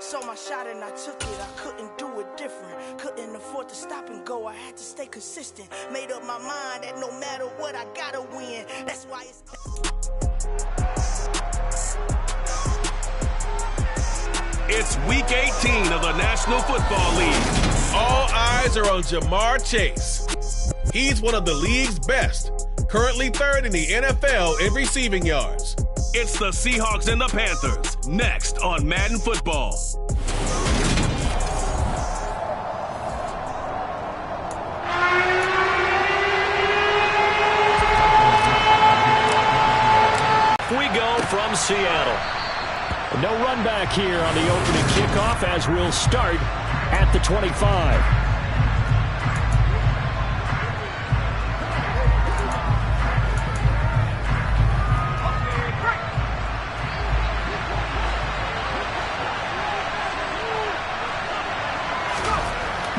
Saw my shot and I took it. I couldn't do it different. Couldn't afford to stop and go. I had to stay consistent. Made up my mind that no matter what, I gotta win. That's why it's... It's Week 18 of the National Football League. All eyes are on Ja'Marr Chase. He's one of the league's best, currently third in the NFL in receiving yards. It's the Seahawks and the Panthers, next on Madden Football. We go from Seattle. No run back here on the opening kickoff as we'll start at the 25.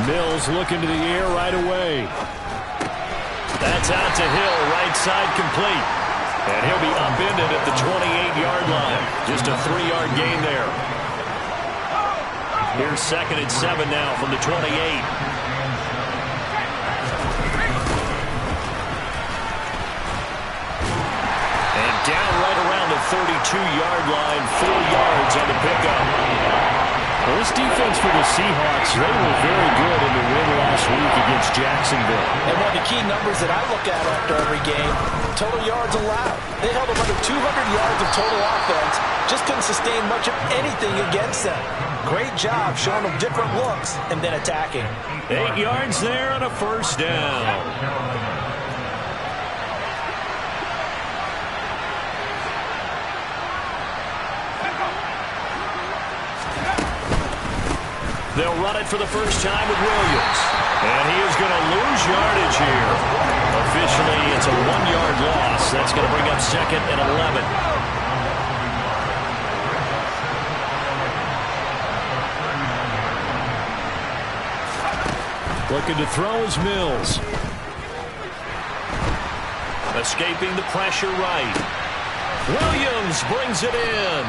Mills looking to the air right away. That's out to Hill, right side complete. And he'll be upended at the 28-yard line. Just a 3-yard gain there. Here's 2nd and 7 now from the 28. And down right around the 32-yard line, 4 yards on the pickup. Well, this defense for the Seahawks, they were very good in the win last week against Jacksonville. And one of the key numbers that I look at after every game, total yards allowed. They held them under 200 yards of total offense, just couldn't sustain much of anything against them. Great job showing them different looks and then attacking. 8 yards there on a first down. They'll run it for the first time with Williams. And he is going to lose yardage here. Officially, it's a 1-yard loss. That's going to bring up 2nd and 11. Looking to throw is Mills. Escaping the pressure right. Williams brings it in.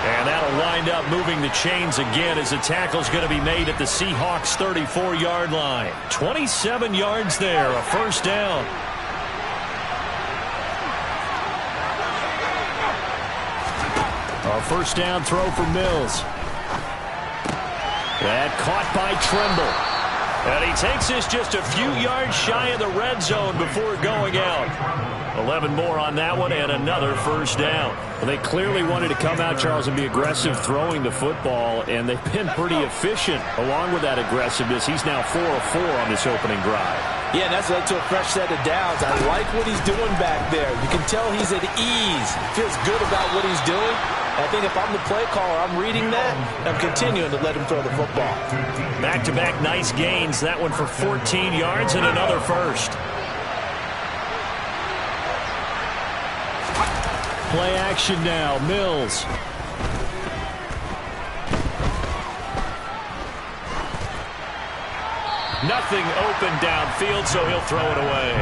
And that'll wind up moving the chains again as the tackle's going to be made at the Seahawks' 34-yard line. 27 yards there, a first down. A first down throw for Mills. That caught by Trimble. And he takes this just a few yards shy of the red zone before going out. 11 more on that one and another first down. Well, they clearly wanted to come out, Charles, and be aggressive throwing the football, and they've been pretty efficient along with that aggressiveness. He's now 4 of 4 on this opening drive. Yeah, and that's led to a fresh set of downs. I like what he's doing back there. You can tell he's at ease. Feels good about what he's doing. I think if I'm the play caller, I'm reading that, and I'm continuing to let him throw the football. Back-to-back nice gains. That one for 14 yards and another first. Play action now. Mills. Nothing open downfield, so he'll throw it away.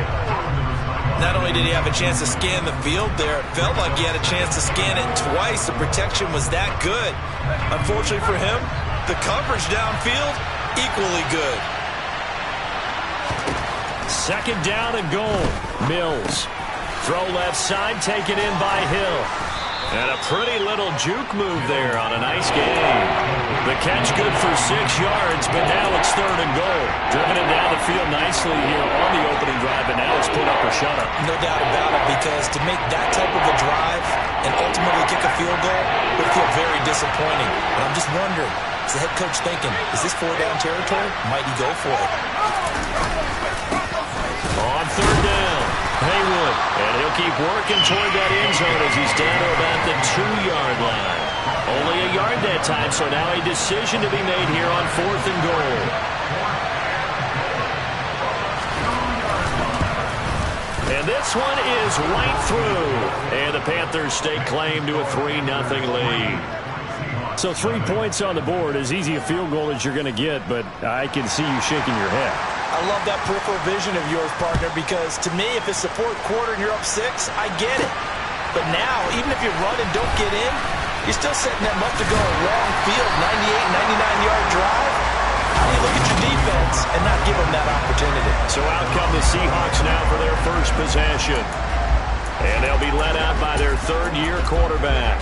Not only did he have a chance to scan the field there, it felt like he had a chance to scan it twice. The protection was that good. Unfortunately for him, the coverage downfield, equally good. 2nd down and goal. Mills. Throw left side, taken in by Hill. And a pretty little juke move there on a nice game. The catch good for 6 yards, but now it's 3rd and goal. Driven it down the field nicely here on the opening drive, and now it's put up or shut up. No doubt about it, because to make that type of a drive and ultimately kick a field goal would feel very disappointing. And I'm just wondering, is the head coach thinking, is this 4-down territory? Might he go for it? On 3rd down, Haywood. And he'll keep working toward that end zone as he's down to about the 2-yard line. Only a yard that time, so now a decision to be made here on 4th and goal. And this one is right through. And the Panthers stake claim to a 3-0 lead. So 3 points on the board, as easy a field goal as you're going to get, but I can see you shaking your head. I love that peripheral vision of yours, partner, because to me, if it's the 4th quarter and you're up 6, I get it. But now, even if you run and don't get in, you're still setting them up to go a long field, 98 99-yard drive? How do you look at your defense and not give them that opportunity? So out come the Seahawks now for their first possession. And they'll be led out by their third-year quarterback.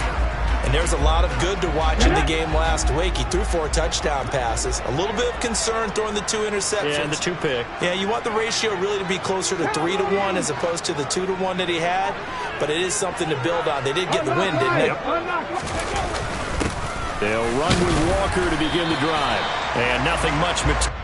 And there's a lot of good to watch in the game last week. He threw 4 touchdown passes. A little bit of concern throwing the 2 interceptions. Yeah, and the 2 pick. Yeah, you want the ratio really to be closer to 3-to-1 as opposed to the 2-to-1 that he had. But it is something to build on. They did get the win, didn't they? Yep. They'll run with Walker to begin the drive. And nothing much material.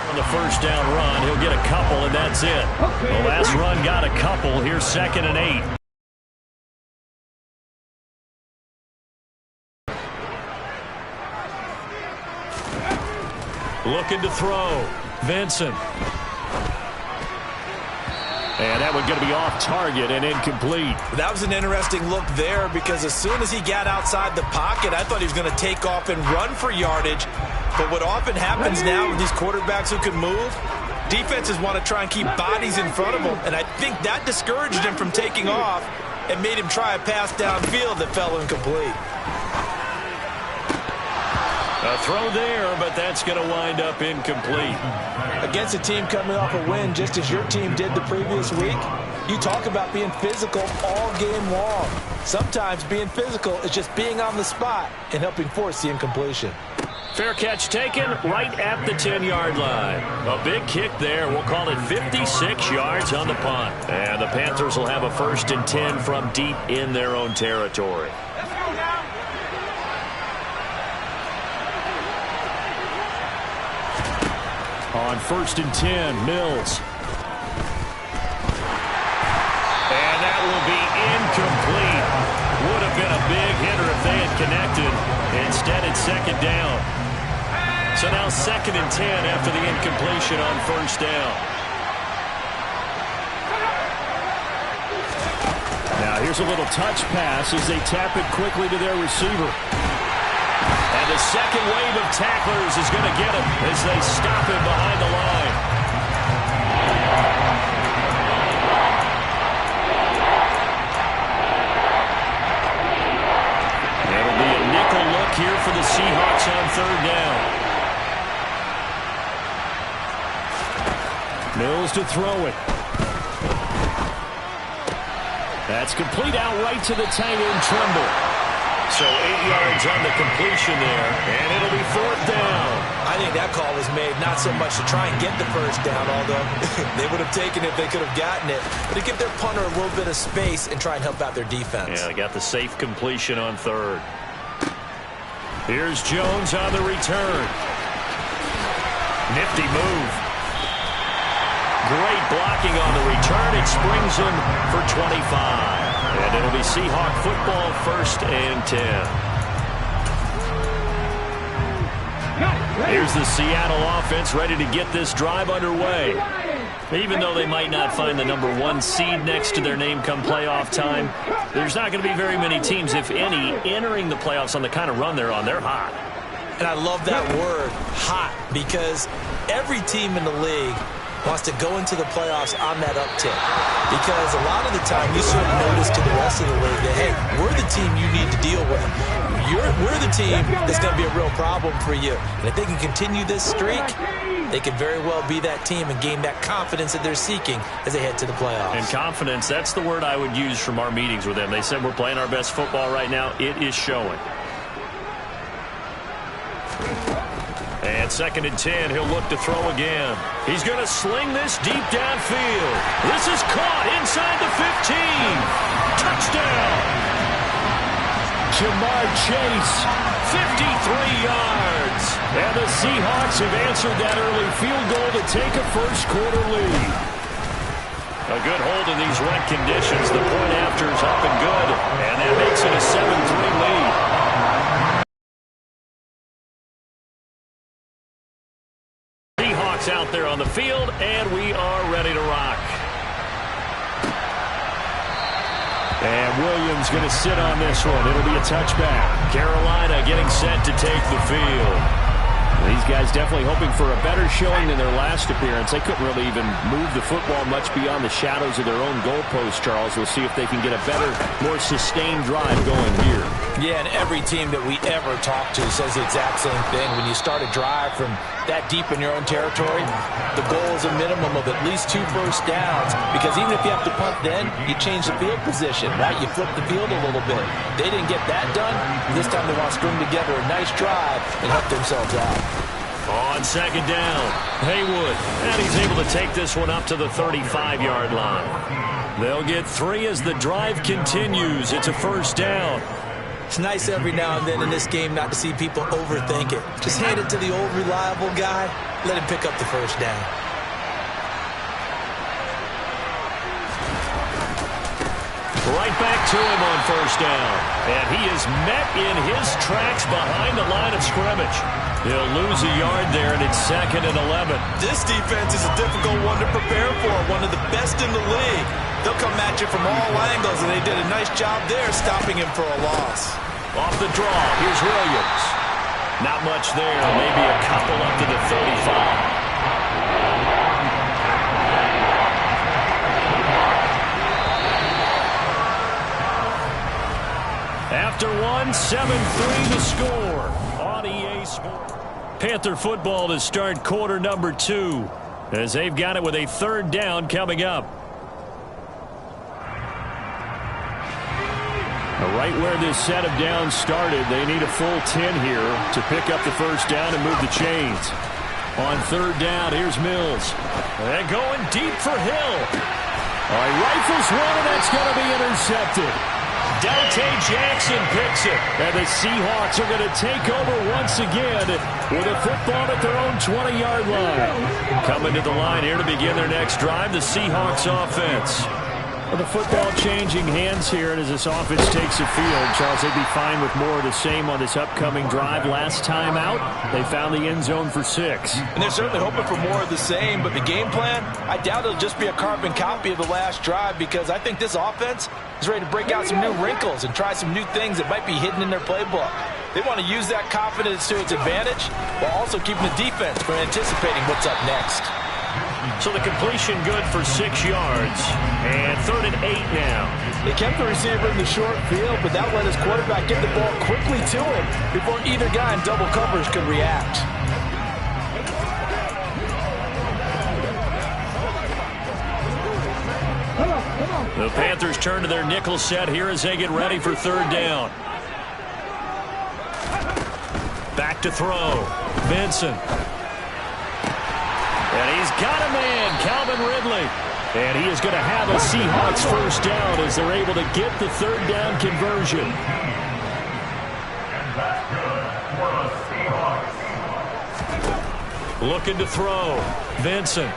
On the first down run, he'll get a couple, and that's it. The last run got a couple. Here's 2nd and 8. Looking to throw. Vincent. And that one's going to be off target and incomplete. That was an interesting look there because as soon as he got outside the pocket, I thought he was going to take off and run for yardage. But what often happens now with these quarterbacks who can move, defenses want to try and keep bodies in front of them. And I think that discouraged him from taking off and made him try a pass downfield that fell incomplete. A throw there, but that's going to wind up incomplete. Against a team coming off a win, just as your team did the previous week, you talk about being physical all game long. Sometimes being physical is just being on the spot and helping force the incompletion. Fair catch taken right at the 10-yard line. A big kick there. We'll call it 56 yards on the punt. And the Panthers will have a 1st and 10 from deep in their own territory. On 1st and 10, Mills. And that will be incomplete. Would have been a big hitter if they had connected. Instead, it's 2nd down. So now 2nd and 10 after the incompletion on 1st down. Now here's a little touch pass as they tap it quickly to their receiver. And the second wave of tacklers is going to get him as they stop him behind the line. It'll be a nickel look here for the Seahawks on 3rd down. Mills to throw it. That's complete outright to the tight end, Tremble. So 8 yards on the completion there, and it'll be 4th down. I think that call was made not so much to try and get the 1st down, although they would have taken it if they could have gotten it, but to give their punter a little bit of space and try and help out their defense. Yeah, they got the safe completion on 3rd. Here's Jones on the return. Nifty move. Great blocking on the return. It springs him for 25. And it'll be Seahawk football, 1st and 10. Here's the Seattle offense ready to get this drive underway. Even though they might not find the number 1 seed next to their name come playoff time, there's not going to be very many teams, if any, entering the playoffs on the kind of run they're on. They're hot. And I love that word, hot, because every team in the league wants to go into the playoffs on that uptick. Because a lot of the time you sort of notice to the rest of the league that, hey, we're the team you need to deal with. We're the team that's going to be a real problem for you. And if they can continue this streak, they could very well be that team and gain that confidence that they're seeking as they head to the playoffs. And confidence, that's the word I would use from our meetings with them. They said we're playing our best football right now. It is showing. And 2nd and 10, he'll look to throw again. He's going to sling this deep downfield. This is caught inside the 15. Touchdown. Ja'Marr Chase, 53 yards. And the Seahawks have answered that early field goal to take a first-quarter lead. A good hold in these wet conditions. The point after is up and good, and that makes it a 7-3 lead. Seahawks out there on the field, and we are ready to rock. And Williams going to sit on this one. It'll be a touchback. Carolina getting set to take the field. These guys definitely hoping for a better showing than their last appearance. They couldn't really even move the football much beyond the shadows of their own goalpost, Charles. We'll see if they can get a better, more sustained drive going here. Yeah, and every team that we ever talk to says the exact same thing. When you start a drive from that deep in your own territory, the goal is a minimum of at least 2 first downs, because even if you have to punt then, you change the field position, right? You flip the field a little bit. They didn't get that done. This time they want to string together a nice drive and help themselves out. On second down, Haywood, and he's able to take this one up to the 35-yard line. They'll get 3 as the drive continues. It's a first down. It's nice every now and then in this game not to see people overthink it. Just hand it to the old reliable guy. Let him pick up the first down. Right back to him on first down. And he is met in his tracks behind the line of scrimmage. He'll lose a yard there, and it's 2nd and 11. This defense is a difficult one to prepare for, one of the best in the league. They'll come at you from all angles, and they did a nice job there stopping him for a loss. Off the draw, here's Williams. Not much there, maybe a couple up to the 35. After 7-3 to score on EA Sports. Panther football to start quarter number 2, as they've got it with a 3rd down coming up. Right where this set of downs started, they need a full 10 here to pick up the first down and move the chains. On 3rd down, here's Mills. And going deep for Hill. He rifles one, and that's going to be intercepted. Dante Jackson picks it. And the Seahawks are going to take over once again with a football at their own 20-yard line. Coming to the line here to begin their next drive, the Seahawks offense. Well, the football changing hands here, and as this offense takes the field, Charles, they'd be fine with more of the same on this upcoming drive. Last time out, they found the end zone for 6. And they're certainly hoping for more of the same, but the game plan, I doubt it'll just be a carbon copy of the last drive, because I think this offense is ready to break out some new wrinkles and try some new things that might be hidden in their playbook. They want to use that confidence to its advantage while also keeping the defense from anticipating what's up next. So the completion good for 6 yards. And 3rd and 8 now. They kept the receiver in the short field, but that let his quarterback get the ball quickly to him before either guy in double coverage could react. The Panthers turn to their nickel set here as they get ready for 3rd down. Back to throw. Benson. And he's got a man, Calvin Ridley. And he is going to have a Seahawks first down as they're able to get the 3rd down conversion. And that's good for the Seahawks. Looking to throw. Benson.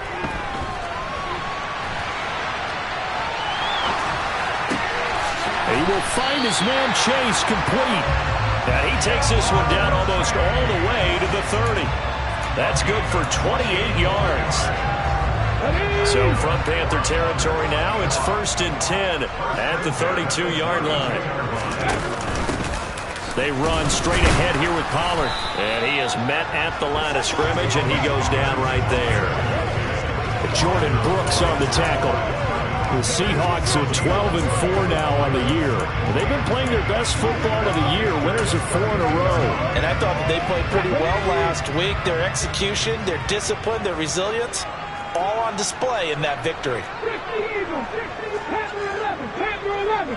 He will find his man Chase complete. And he takes this one down almost all the way to the 30. That's good for 28 yards. So from Panther territory now, it's 1st and 10 at the 32-yard line. They run straight ahead here with Pollard. And he is met at the line of scrimmage, and he goes down right there. Jordan Brooks on the tackle. The Seahawks are 12-4 now on the year. They've been playing their best football of the year. Winners of 4 in a row. And I thought that they played pretty well last week. Their execution, their discipline, their resilience, all on display in that victory. 60 Eagles, 60 Panther 11, Panther 11.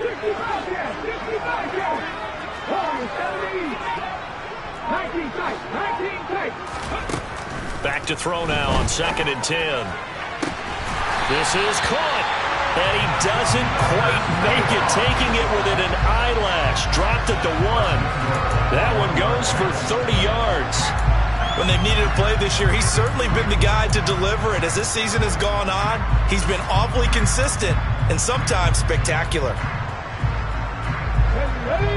65 yards, 65 yards. Hold 70. 19 tight, 19 tight. Back to throw now on 2nd and 10. This is caught. And he doesn't quite make it, taking it within an eyelash. Dropped it to 1. That one goes for 30 yards. When they've needed a play this year, he's certainly been the guy to deliver it. As this season has gone on, he's been awfully consistent and sometimes spectacular.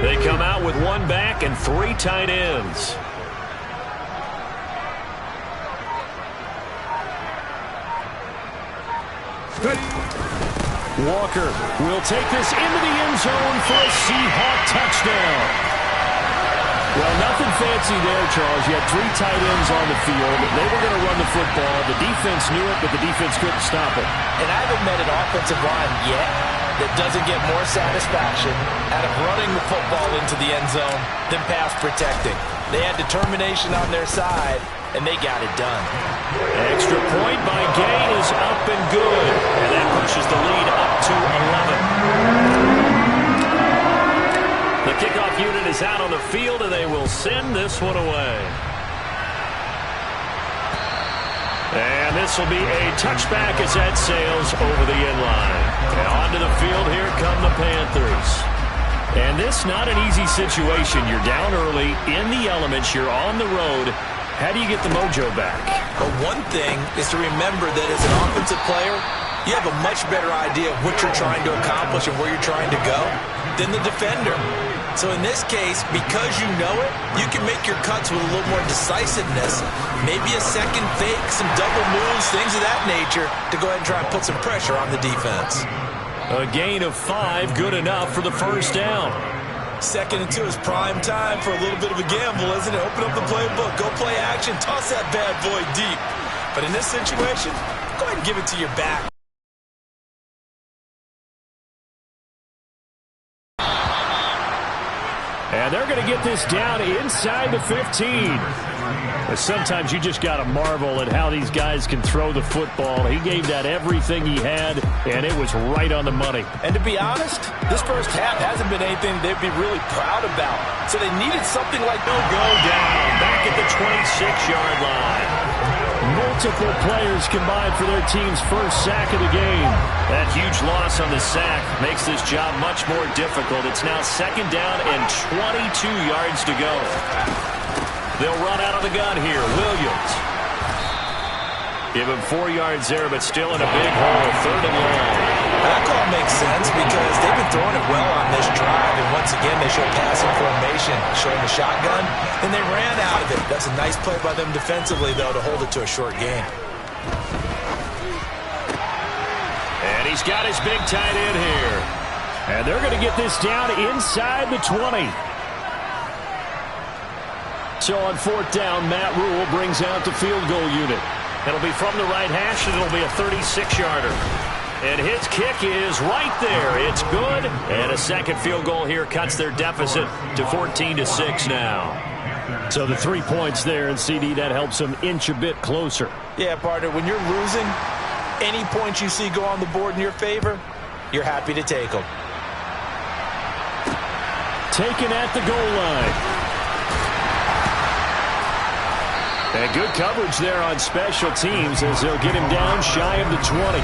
They come out with 1 back and 3 tight ends. Walker will take this into the end zone for a Seahawk touchdown. Well, nothing fancy there, Charles. You had 3 tight ends on the field. They were going to run the football. The defense knew it, but the defense couldn't stop it. And I haven't met an offensive line yet that doesn't get more satisfaction out of running the football into the end zone than pass protecting. They had determination on their side, and they got it done. Extra point by Gain is up and good. And that pushes the lead up to 11. The kickoff unit is out on the field, and they will send this one away. And this will be a touchback as that sails over the end line. And onto the field, here come the Panthers. And this not an easy situation. You're down early, in the elements, you're on the road. How do you get the mojo back? But one thing is to remember that as an offensive player, you have a much better idea of what you're trying to accomplish and where you're trying to go than the defender. So in this case, because you know it, you can make your cuts with a little more decisiveness. Maybe a second fake, some double moves, things of that nature to go ahead and try and put some pressure on the defense. A gain of 5, good enough for the first down. 2nd and 2 is prime time for a little bit of a gamble, isn't it? Open up the playbook, go play action, toss that bad boy deep. But in this situation, go ahead and give it to your back. And they're going to get this down inside the 15. But sometimes you just got to marvel at how these guys can throw the football. He gave that everything he had, and it was right on the money. And to be honest, this first half hasn't been anything they'd be really proud about. So they needed something like no go down, back at the 26-yard line. Multiple players combined for their team's first sack of the game. That huge loss on the sack makes this job much more difficult. It's now 2nd down and 22 yards to go. They'll run out of the gun here. Williams. Give him 4 yards there, but still in a big hole. 3rd and long. That call makes sense because they've been throwing it well on this drive, and once again they show passing formation, showing the shotgun, and they ran out of it. That's a nice play by them defensively, though, to hold it to a short game. And he's got his big tight end here. And they're going to get this down inside the 20. So on 4th down, Matt Rule brings out the field goal unit. It'll be from the right hash, and it'll be a 36-yarder. And his kick is right there. It's good. And a second field goal here cuts their deficit to 14-6 now. So the 3 points there, and CD, that helps them inch a bit closer. Yeah, partner, when you're losing, any points you see go on the board in your favor, you're happy to take them. Taken at the goal line. And good coverage there on special teams as they'll get him down shy of the 20.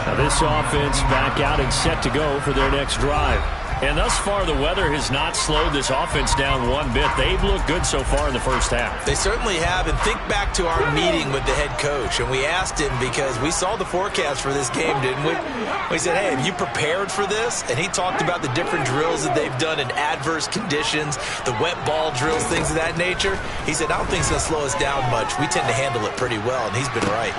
Now this offense back out and set to go for their next drive. And thus far, the weather has not slowed this offense down one bit. They've looked good so far in the first half. They certainly have. And think back to our meeting with the head coach. And we asked him because we saw the forecast for this game, didn't we? We said, hey, have you prepared for this? And he talked about the different drills that they've done in adverse conditions, the wet ball drills, things of that nature. He said, I don't think it's going to slow us down much. We tend to handle it pretty well, and he's been right.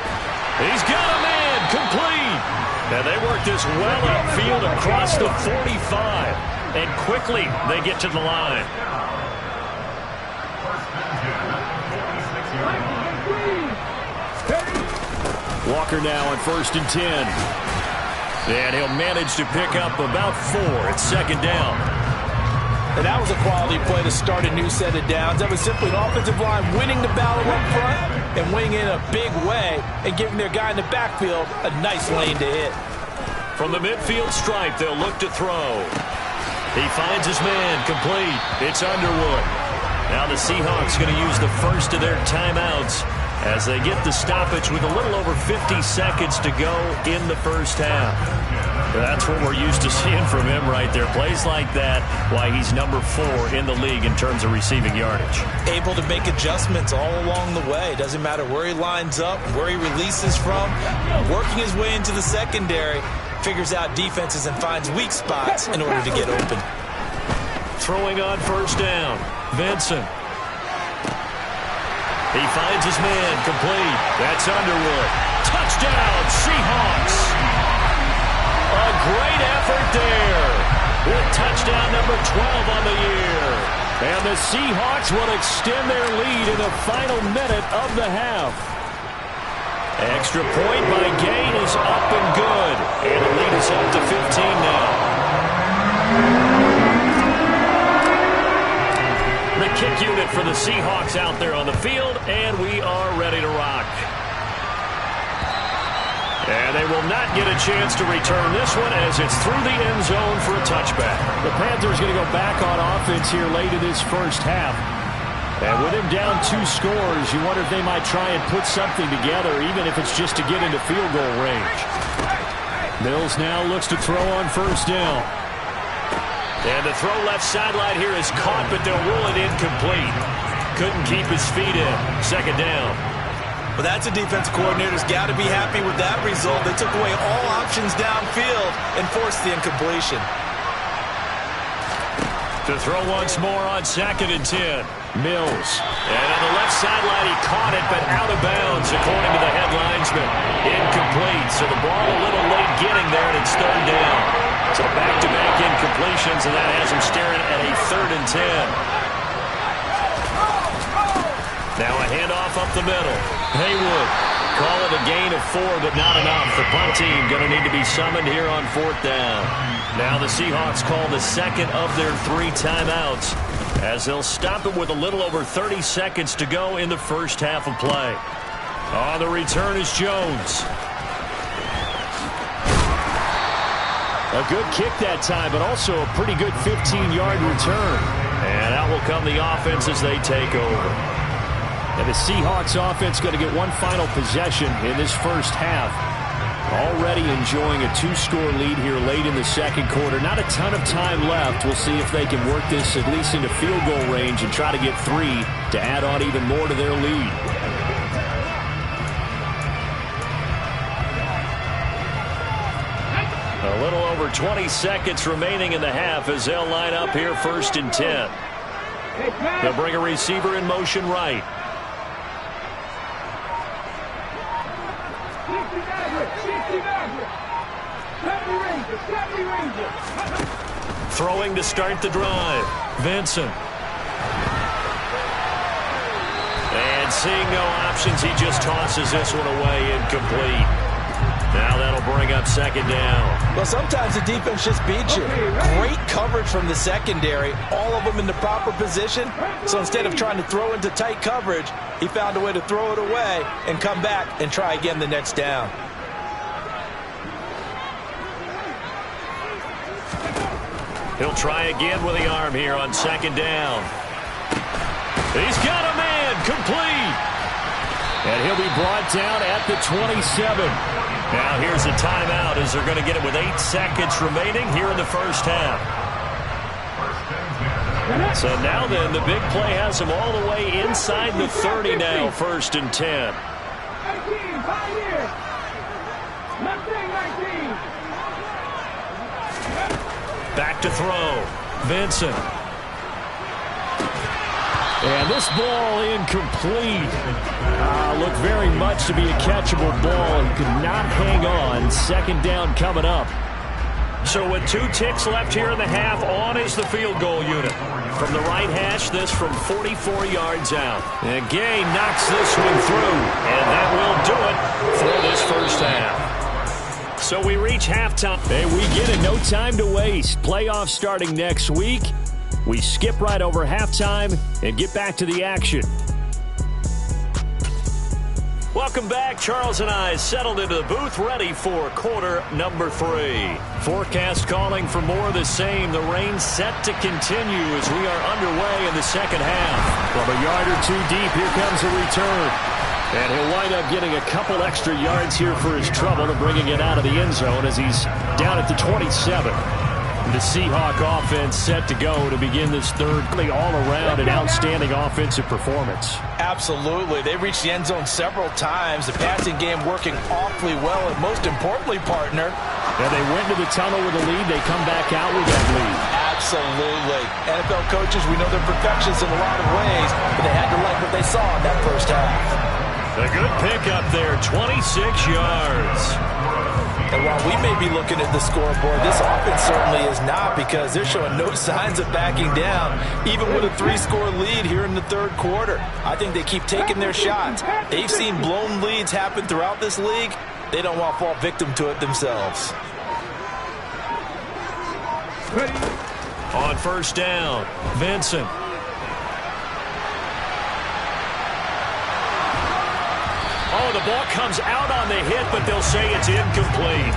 He's got a man complete. And they work this well upfield across the 45. And quickly they get to the line. Walker now on 1st and 10. And he'll manage to pick up about 4 at 2nd down. And that was a quality play to start a new set of downs. That was simply an offensive line winning the battle up front and winning in a big way and giving their guy in the backfield a nice lane to hit. From the midfield stripe, they'll look to throw. He finds his man complete. It's Underwood. Now the Seahawks going to use the first of their timeouts as they get the stoppage with a little over 50 seconds to go in the first half. That's what we're used to seeing from him right there. Plays like that, why he's number 4 in the league in terms of receiving yardage. Able to make adjustments all along the way. Doesn't matter where he lines up, where he releases from. Working his way into the secondary, figures out defenses and finds weak spots in order to get open. Throwing on first down, Vincent. He finds his man, complete. That's Underwood. Touchdown, Seahawks. A great effort there. With touchdown number 12 on the year. And the Seahawks will extend their lead in the final minute of the half. Extra point by Gain is up and good. And the lead is up to 15 now. The kick unit for the Seahawks out there on the field, and we are ready to rock. And they will not get a chance to return this one as it's through the end zone for a touchback. The Panthers going to go back on offense here late in this first half. And with him down 2 scores, you wonder if they might try and put something together, even if it's just to get into field goal range. Mills now looks to throw on first down. And the throw left sideline here is caught, but they'll rule it incomplete. Couldn't keep his feet in. Second down. Well, that's a defense coordinator's got to be happy with that result. They took away all options downfield and forced the incompletion. To throw once more on 2nd and 10. Mills. And on the left sideline, he caught it, but out of bounds, according to the head linesman. Incomplete, so the ball a little late getting there, and it's 3rd down. So back-to-back incompletions, and that has him staring at a 3rd and 10. Now a handoff up the middle. Haywood. Call it a gain of 4, but not enough. The punt team going to need to be summoned here on 4th down. Now the Seahawks call the second of their 3 timeouts as they'll stop it with a little over 30 seconds to go in the first half of play. On the return is Jones. A good kick that time, but also a pretty good 15-yard return. And out will come the offense as they take over. And the Seahawks offense going to get one final possession in this first half. Already enjoying a 2-score lead here late in the second quarter. Not a ton of time left. We'll see if they can work this at least into field goal range and try to get 3 to add on even more to their lead. A little over 20 seconds remaining in the half as they'll line up here 1st and 10. They'll bring a receiver in motion right. Throwing to start the drive. Vincent. And seeing no options, he just tosses this one away incomplete. Now that'll bring up 2nd down. Well, sometimes the defense just beats you. Great coverage from the secondary. All of them in the proper position. So instead of trying to throw into tight coverage, he found a way to throw it away and come back and try again the next down. He'll try again with the arm here on 2nd down. He's got a man, complete. And he'll be brought down at the 27. Now here's a timeout as they're going to get it with 8 seconds remaining here in the first half. So now then, the big play has him all the way inside the 30 now, 1st and 10. 19, 5 years. 19. Back to throw. Vincent. And this ball incomplete. Looked very much to be a catchable ball. He could not hang on. 2nd down coming up. So with 2 ticks left here in the half, on is the field goal unit. From the right hash, this from 44 yards out. And Gay knocks this one through. And that will do it for this first half. So we reach halftime. And we get it. No time to waste. Playoffs starting next week. We skip right over halftime and get back to the action. Welcome back. Charles and I settled into the booth, ready for quarter number 3. Forecast calling for more of the same. The rain set to continue as we are underway in the second half. From a yard or 2 deep, here comes a return. And he'll wind up getting a couple extra yards here for his trouble and bringing it out of the end zone as he's down at the 27. The Seahawk offense set to go to begin this third. All around an outstanding offensive performance. Absolutely. They reached the end zone several times. The passing game working awfully well. And most importantly, partner. And they went to the tunnel with a lead. They come back out with that lead. Absolutely. NFL coaches, we know they're perfectionists in a lot of ways, but they had to like what they saw in that first half. A good pickup there, 26 yards. And while we may be looking at the scoreboard, this offense certainly is not, because they're showing no signs of backing down, even with a 3-score lead here in the third quarter. I think they keep taking their shots. They've seen blown leads happen throughout this league. They don't want to fall victim to it themselves. On first down, Vincent. Oh, the ball comes out on the hit, but they'll say it's incomplete.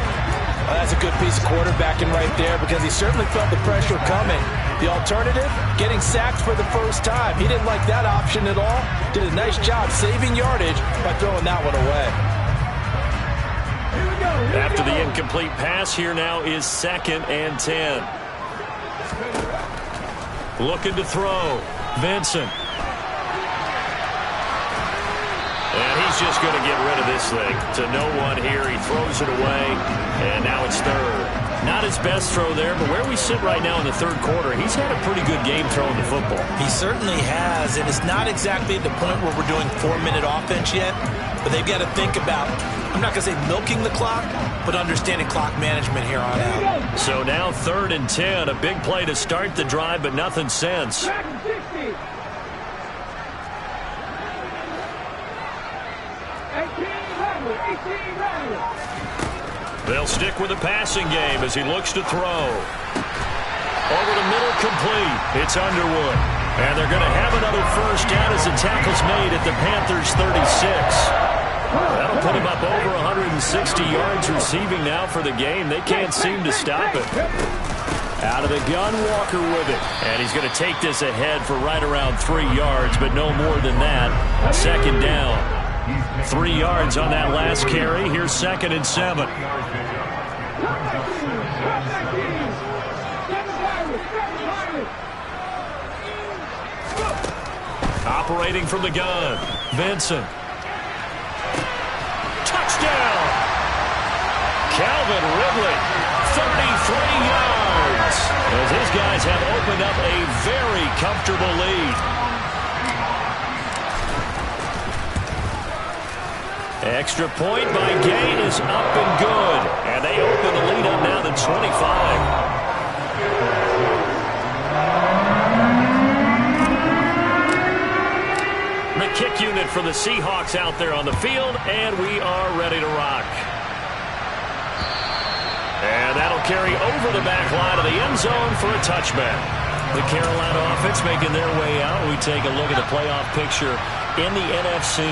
Well, that's a good piece of quarterbacking right there, because he certainly felt the pressure coming. The alternative, getting sacked for the first time. He didn't like that option at all. Did a nice job saving yardage by throwing that one away. After the incomplete pass, here now is 2nd and 10. Looking to throw. Vincent. And he's just going to get rid of this thing to no one here. He throws it away, and now it's third. Not his best throw there, but where we sit right now in the third quarter, he's had a pretty good game throwing the football. He certainly has, and it's not exactly at the point where we're doing 4-minute offense yet, but they've got to think about, I'm not going to say milking the clock, but understanding clock management here on out. So now 3rd and 10, a big play to start the drive, but nothing since. They'll stick with the passing game as he looks to throw. Over the middle, complete. It's Underwood. And they're going to have another first down as the tackle's made at the Panthers' 36. That'll put him up over 160 yards receiving now for the game. They can't seem to stop it. Out of the gun, Walker with it. And he's going to take this ahead for right around 3 yards, but no more than that. 2nd down. 3 yards on that last carry. Here's 2nd and 7. Operating from the gun, Vincent. Touchdown! Calvin Ridley, 33 yards. As his guys have opened up a very comfortable lead. Extra point by Gain is up and good. And they open the lead up now to 25. The kick unit for the Seahawks out there on the field, and we are ready to rock. And that'll carry over the back line of the end zone for a touchback. The Carolina offense making their way out. We take a look at the playoff picture in the NFC.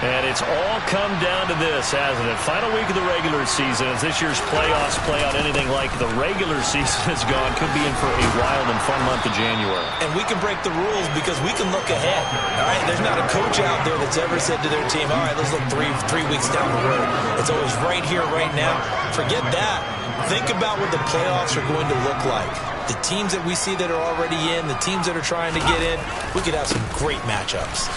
And it's all come down to this, hasn't it? Final week of the regular season. As this year's playoffs play out anything like the regular season has gone, could be in for a wild and fun month of January. And we can break the rules because we can look ahead. All right, there's not a coach out there that's ever said to their team, all right, let's look three weeks down the road. It's always right here, right now. Forget that. Think about what the playoffs are going to look like. The teams that we see that are already in, the teams that are trying to get in, we could have some great matchups.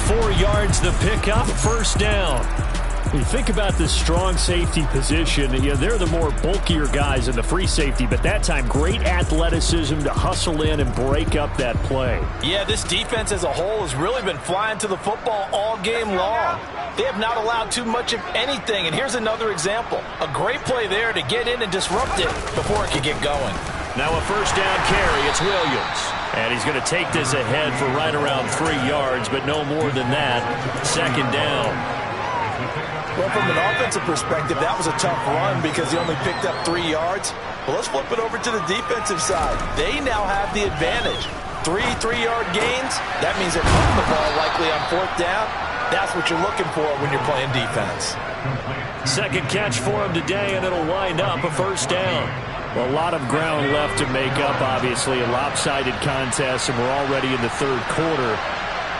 4 yards the pickup, first down. You think about this strong safety position, they're the more bulkier guys in the free safety, but that time great athleticism to hustle in and break up that play. Yeah, this defense as a whole has really been flying to the football all game long. They have not allowed too much of anything, and here's another example. A great play there to get in and disrupt it before it could get going. Now a first down carry, it's Williams. And he's going to take this ahead for right around 3 yards, but no more than that. 2nd down. Well, from an offensive perspective, that was a tough run because he only picked up 3 yards. Well, let's flip it over to the defensive side. They now have the advantage. 3 3-yard gains. That means they're putting the ball likely on 4th down. That's what you're looking for when you're playing defense. Second catch for him today, and it'll wind up a first down. Well, a lot of ground left to make up, obviously. A lopsided contest, and we're already in the third quarter.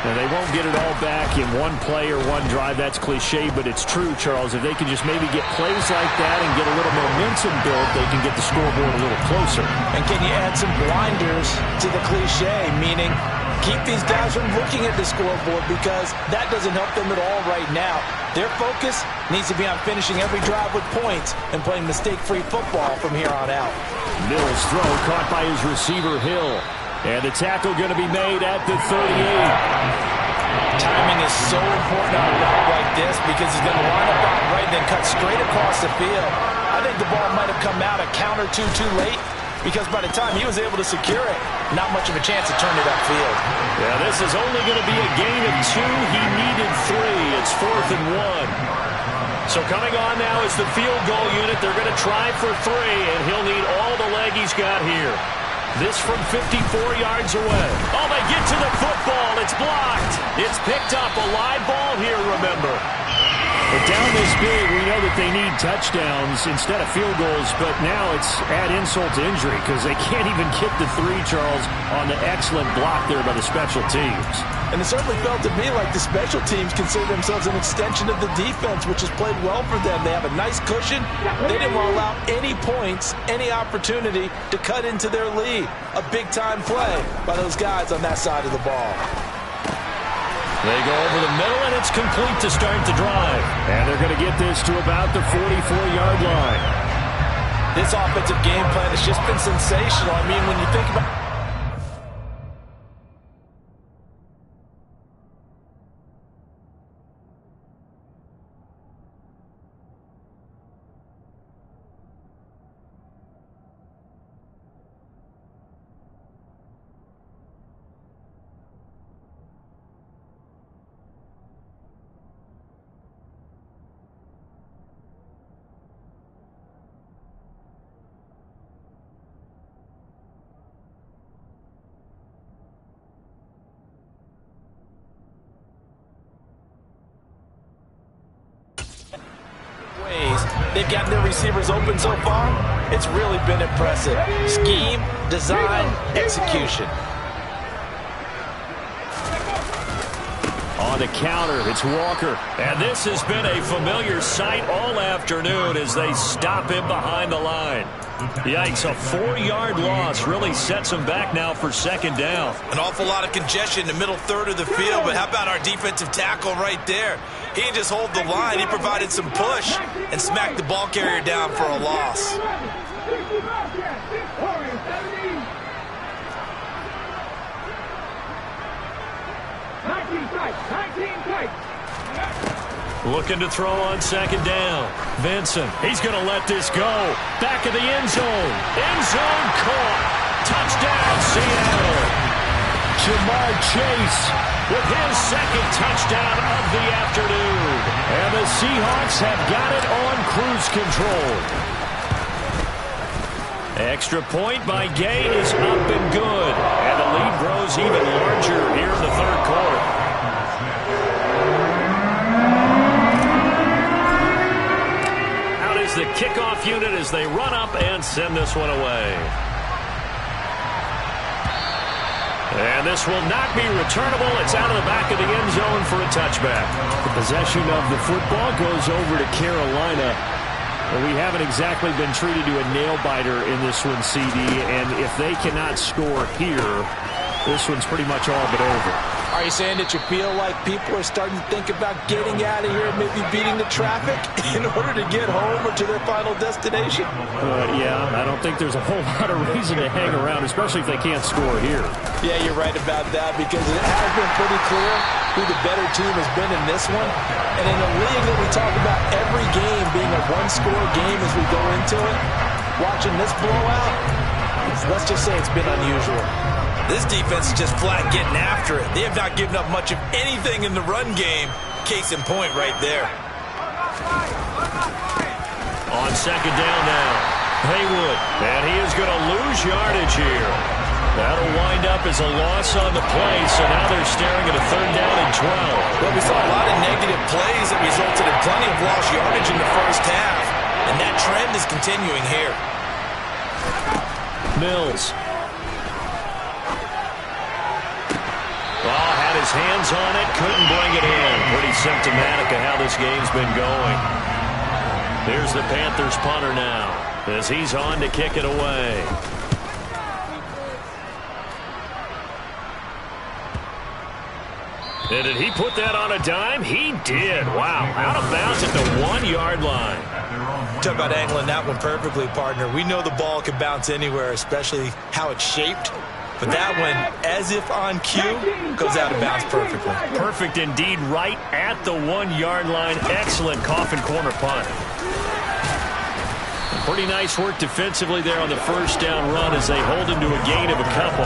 And they won't get it all back in one play or one drive. That's cliche, but it's true, Charles. If they can just maybe get plays like that and get a little momentum built, they can get the scoreboard a little closer. And can you add some blinders to the cliche, meaning keep these guys from looking at the scoreboard, because that doesn't help them at all right now. Their focus needs to be on finishing every drive with points and playing mistake-free football from here on out. Mills' throw caught by his receiver, Hill. And the tackle going to be made at the 38. Timing is so important on a route like this, because he's going to line up out right and then cut straight across the field. I think the ball might have come out a count or two too late, because by the time he was able to secure it, not much of a chance to turn it upfield. Yeah, this is only going to be a gain of 2. He needed 3. It's 4th and 1. So coming on now is the field goal unit. They're going to try for 3, and he'll need all the leg he's got here. This from 54 yards away. Oh, they get to the football. It's blocked. It's picked up. A live ball here, remember. But down this big, we know that they need touchdowns instead of field goals, but now it's add insult to injury because they can't even get the 3, Charles, on the excellent block there by the special teams. And it certainly felt to me like the special teams consider themselves an extension of the defense, which has played well for them. They have a nice cushion. They didn't want to allow any points, any opportunity to cut into their lead. A big-time play by those guys on that side of the ball. They go over the middle, and it's complete to start the drive. And they're going to get this to about the 44-yard line. This offensive game plan has just been sensational. I mean, when you think about... they've gotten their receivers open so far, it's really been impressive. Scheme, design, execution. On the counter, it's Walker. And this has been a familiar sight all afternoon as they stop him behind the line. Yikes, a 4-yard loss really sets him back now for 2nd down. An awful lot of congestion in the middle third of the field, but how about our defensive tackle right there? He didn't just hold the line, he provided some push and smacked the ball carrier down for a loss. Looking to throw on 2nd down. Vincent, he's going to let this go. Back of the end zone. End zone caught. Touchdown, Seattle. Ja'Marr Chase with his 2nd touchdown of the afternoon. And the Seahawks have got it on cruise control. Extra point by Gay is up and good. And the lead grows even larger here in the 3rd quarter. The kickoff unit as they run up and send this one away. And this will not be returnable. It's out of the back of the end zone for a touchback. The possession of the football goes over to Carolina. And we haven't exactly been treated to a nail-biter in this one, CD. And if they cannot score here, this one's pretty much all but over. Are you saying that you feel like people are starting to think about getting out of here and maybe beating the traffic in order to get home or to their final destination? Yeah, I don't think there's a whole lot of reason to hang around, especially if they can't score here. Yeah, you're right about that, because it has been pretty clear who the better team has been in this one. And in a league that we talk about every game being a one-score game as we go into it, watching this blowout, let's just say it's been unusual. This defense is just flat getting after it. They have not given up much of anything in the run game. Case in point right there. On 2nd down now, Haywood. And he is going to lose yardage here. That'll wind up as a loss on the play, so now they're staring at a 3rd down and 12. Well, we saw a lot of negative plays that resulted in plenty of lost yardage in the first half. And that trend is continuing here. Mills. Oh, had his hands on it, couldn't bring it in. Pretty symptomatic of how this game's been going. Here's the Panthers punter now as he's on to kick it away. And did he put that on a dime? He did. Wow. Out of bounds at the 1-yard line. Talk about angling that one perfectly, partner. We know the ball can bounce anywhere, especially how it's shaped. But that one, as if on cue, goes out of bounds perfectly. Perfect indeed, right at the 1-yard line. Excellent coffin corner punt. Pretty nice work defensively there on the first down run as they hold him to a gain of a couple.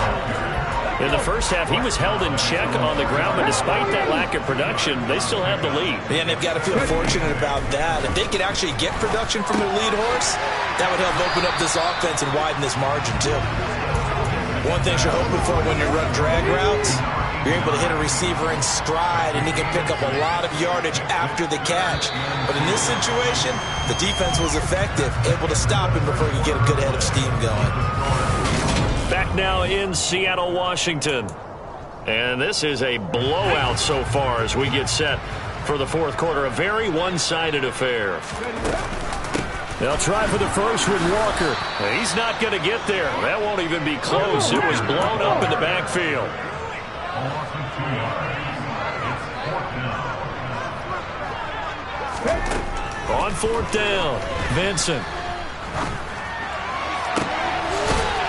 In the first half, he was held in check on the ground, but despite that lack of production, they still have the lead. And they've got to feel fortunate about that. If they could actually get production from their lead horse, that would help open up this offense and widen this margin, too. One thing you're hoping for when you run drag routes, you're able to hit a receiver in stride, and he can pick up a lot of yardage after the catch. But in this situation, the defense was effective, able to stop him before he could get a good head of steam going. Back now in Seattle, Washington. And this is a blowout so far as we get set for the fourth quarter. A very one-sided affair. They'll try for the first with Walker. He's not going to get there. That won't even be close. It was blown up in the backfield. On fourth down, Vincent.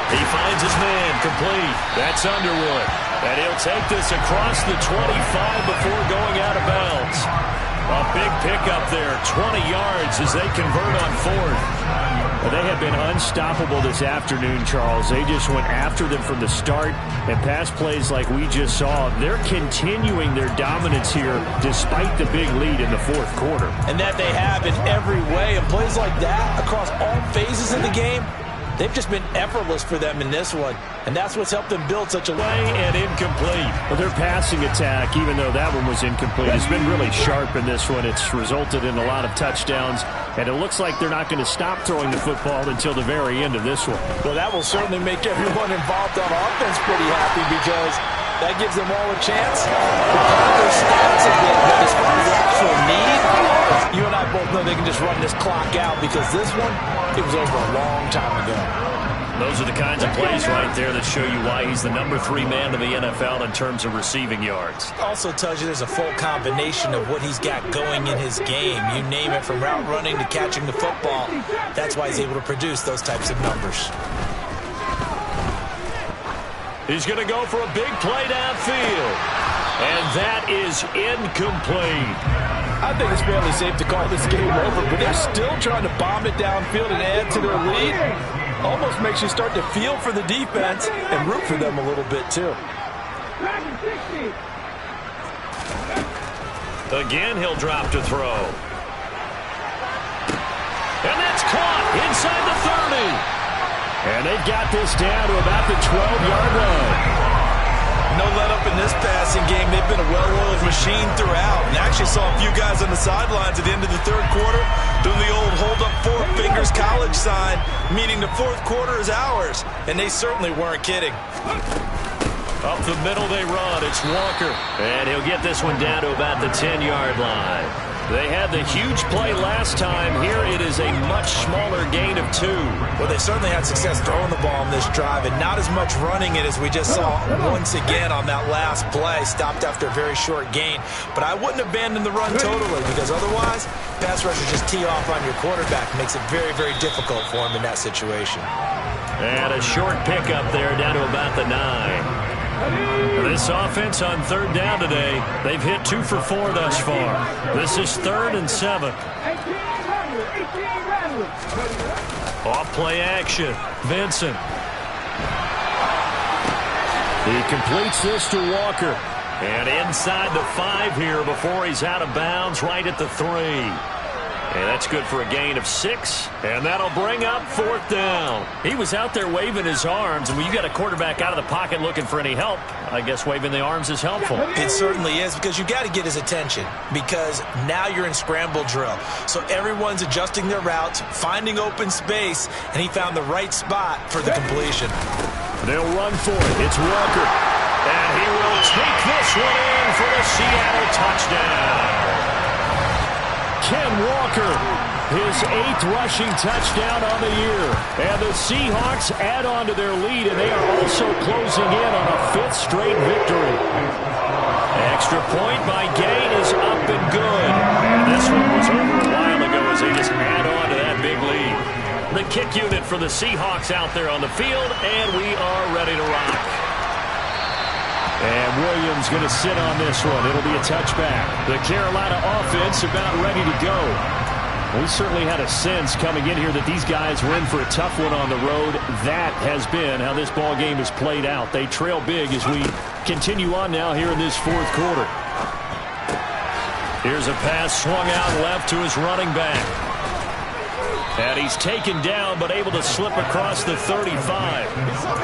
He finds his man complete. That's Underwood. And he'll take this across the 25 before going out of bounds. A big pickup there, 20 yards as they convert on fourth. They have been unstoppable this afternoon, Charles. They just went after them from the start, and pass plays like we just saw, they're continuing their dominance here despite the big lead in the fourth quarter. And that they have in every way, and plays like that across all phases of the game, they've just been effortless for them in this one, and that's what's helped them build such a way and incomplete. Well, their passing attack, even though that one was incomplete, has been really sharp in this one. It's resulted in a lot of touchdowns, and it looks like they're not going to stop throwing the football until the very end of this one. Well, that will certainly make everyone involved on offense pretty happy because that gives them all a chance to pop their stats a bit. But as far as the actual need, you and I both know they can just run this clock out because this one, it was over a long time ago. Those are the kinds of plays right there that show you why he's the number 3 man in the NFL in terms of receiving yards. Also tells you there's a full combination of what he's got going in his game. You name it, from route running to catching the football. That's why he's able to produce those types of numbers. He's going to go for a big play downfield. And that is incomplete. I think it's fairly safe to call this game over, but they're still trying to bomb it downfield and add to their lead. Almost makes you start to feel for the defense and root for them a little bit, too. Again, he'll drop to throw. And that's caught inside the 30. And they've got this down to about the 12-yard line. No let up in this passing game. They've been a well-oiled machine throughout. And actually saw a few guys on the sidelines at the end of the third quarter doing the old hold up 4 fingers college sign, meaning the fourth quarter is ours. And they certainly weren't kidding. Up the middle they run. It's Walker. And he'll get this one down to about the 10-yard line. They had the huge play last time. Here it is a much smaller gain of 2. Well, they certainly had success throwing the ball on this drive, and not as much running it as we just saw once again on that last play. Stopped after a very short gain. But I wouldn't abandon the run totally, because otherwise, pass rushers just tee off on your quarterback. Makes it very, very difficult for him in that situation. And a short pickup there down to about the 9. This offense on third down today, they've hit 2 for 4 thus far. This is 3rd and 7. Off play action, Vincent. He completes this to Walker. And inside the 5 here before he's out of bounds, right at the 3. And that's good for a gain of 6. And that'll bring up 4th down. He was out there waving his arms. And when you got a quarterback out of the pocket looking for any help, I guess waving the arms is helpful. It certainly is, because you got to get his attention, because now you're in scramble drill. So everyone's adjusting their routes, finding open space, and he found the right spot for the completion. They'll run for it. It's Walker. And he will take this one in. Walker, his 8th rushing touchdown on the year. And the Seahawks add on to their lead, and they are also closing in on a 5th straight victory. Extra point by Gay is up and good. And this one was over a while ago as they just add on to that big lead. The kick unit for the Seahawks out there on the field, and we are ready to rock. And Williams going to sit on this one. It'll be a touchback. The Carolina offense about ready to go. We certainly had a sense coming in here that these guys were in for a tough one on the road. That has been how this ball game has played out. They trail big as we continue on now here in this 4th quarter. Here's a pass swung out left to his running back. And he's taken down but able to slip across the 35.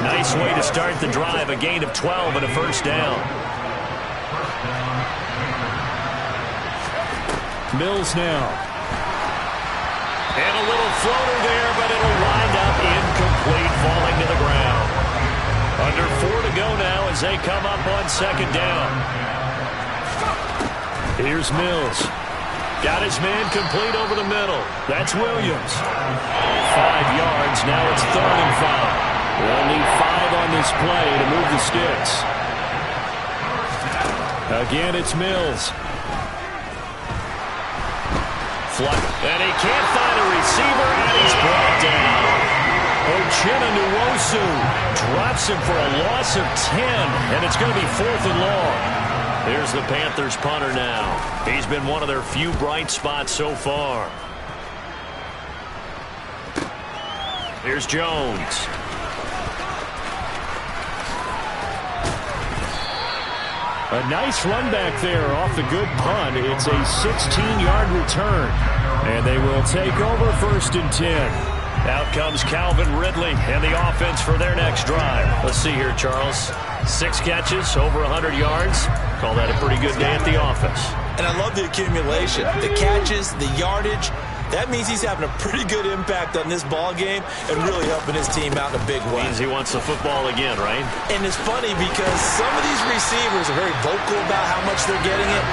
Nice way to start the drive. A gain of 12 and a first down. Mills now. And a little floater there, but it'll wind up incomplete, falling to the ground. Under 4 to go now as they come up on 2nd down. Here's Mills. Got his man complete over the middle. That's Williams. 5 yards. Now it's 3rd and 5. They'll need 5 on this play to move the sticks. Again, it's Mills. And he can't find a receiver, and he's brought down. Uchenna Nwosu drops him for a loss of 10, and it's going to be 4th and long. Here's the Panthers punter now. He's been one of their few bright spots so far. Here's Jones. A nice run back there off the good punt. It's a 16-yard return. And they will take over 1st and 10. Out comes Calvin Ridley and the offense for their next drive. Let's see here, Charles. 6 catches, over 100 yards. Call that a pretty good day at the office. And I love the accumulation. The catches, the yardage. That means he's having a pretty good impact on this ball game and really helping his team out in a big way. Means he wants the football again, right? And it's funny because some of these receivers are very vocal about how much they're getting it.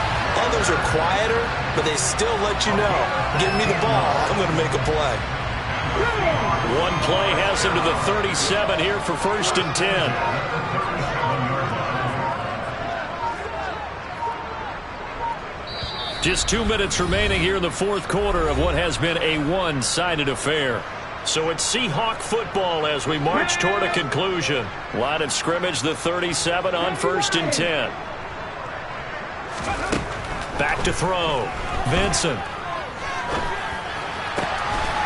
Others are quieter, but they still let you know, give me the ball, I'm going to make a play. One play has him to the 37 here for 1st and 10. Just 2 minutes remaining here in the 4th quarter of what has been a one-sided affair. So it's Seahawk football as we march toward a conclusion. Line of scrimmage, the 37 on 1st and 10. Back to throw. Vincent.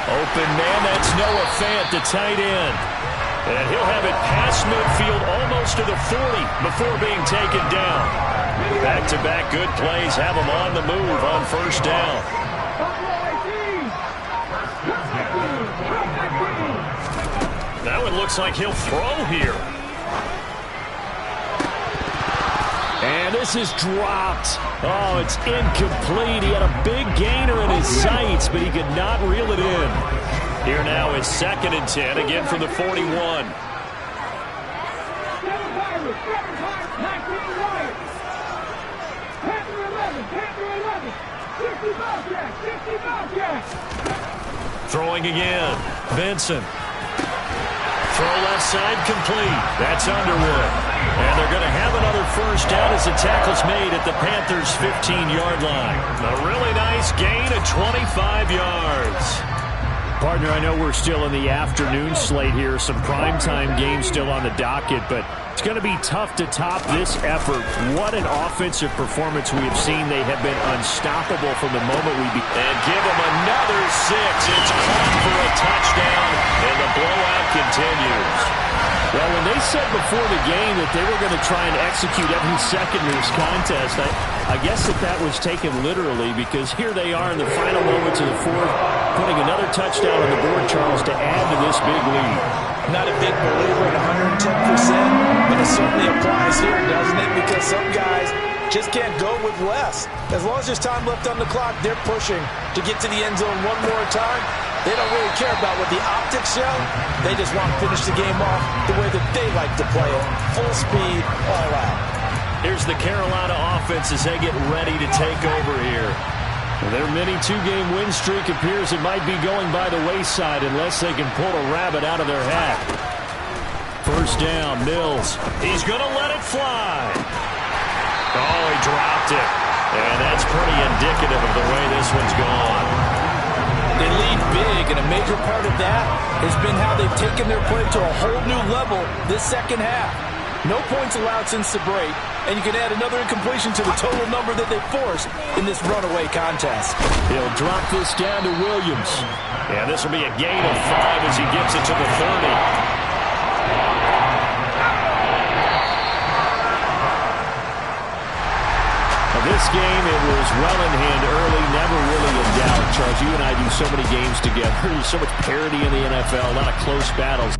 Open man, that's Noah Fant, the tight end. And he'll have it past midfield almost to the 40 before being taken down. Back-to-back good plays have him on the move on 1st down. That one looks like he'll throw here. And this is dropped. Oh, it's incomplete. He had a big gainer in his sights, but he could not reel it in. Here now is 2nd and 10, again from the 41. Throwing again. Benson. Throw left side complete. That's Underwood. And they're going to have another 1st down as the tackle's made at the Panthers' 15-yard line. A really nice gain of 25 yards. Partner, I know we're still in the afternoon slate here. Some primetime games still on the docket, but it's going to be tough to top this effort. What an offensive performance we have seen. They have been unstoppable from the moment we began. And give them another 6. It's caught for a touchdown, and the blowout continues. Well, when they said before the game that they were going to try and execute every second of this contest, I guess that was taken literally, because here they are in the final moments of the 4th, putting another touchdown on the board, Charles, to add to this big lead. Not a big believer in 110%, but it certainly applies here, doesn't it? Because some guys just can't go with less. As long as there's time left on the clock, they're pushing to get to the end zone one more time. They don't really care about what the optics show. They just want to finish the game off the way that they like to play it. Full speed, all out. Here's the Carolina offense as they get ready to take over here. Their mini two-game win streak appears it might be going by the wayside unless they can pull a rabbit out of their hat. First down, Mills. He's going to let it fly. Oh, he dropped it. And that's pretty indicative of the way this one's gone. They lead big, and a major part of that has been how they've taken their play to a whole new level this second half. No points allowed since the break, and you can add another incompletion to the total number that they forced in this runaway contest. He'll drop this down to Williams. Yeah, this will be a gain of 5 as he gets it to the 30. This game, it was well in hand early, never really in doubt. Charles, you and I do so many games together. There's so much parity in the NFL, a lot of close battles.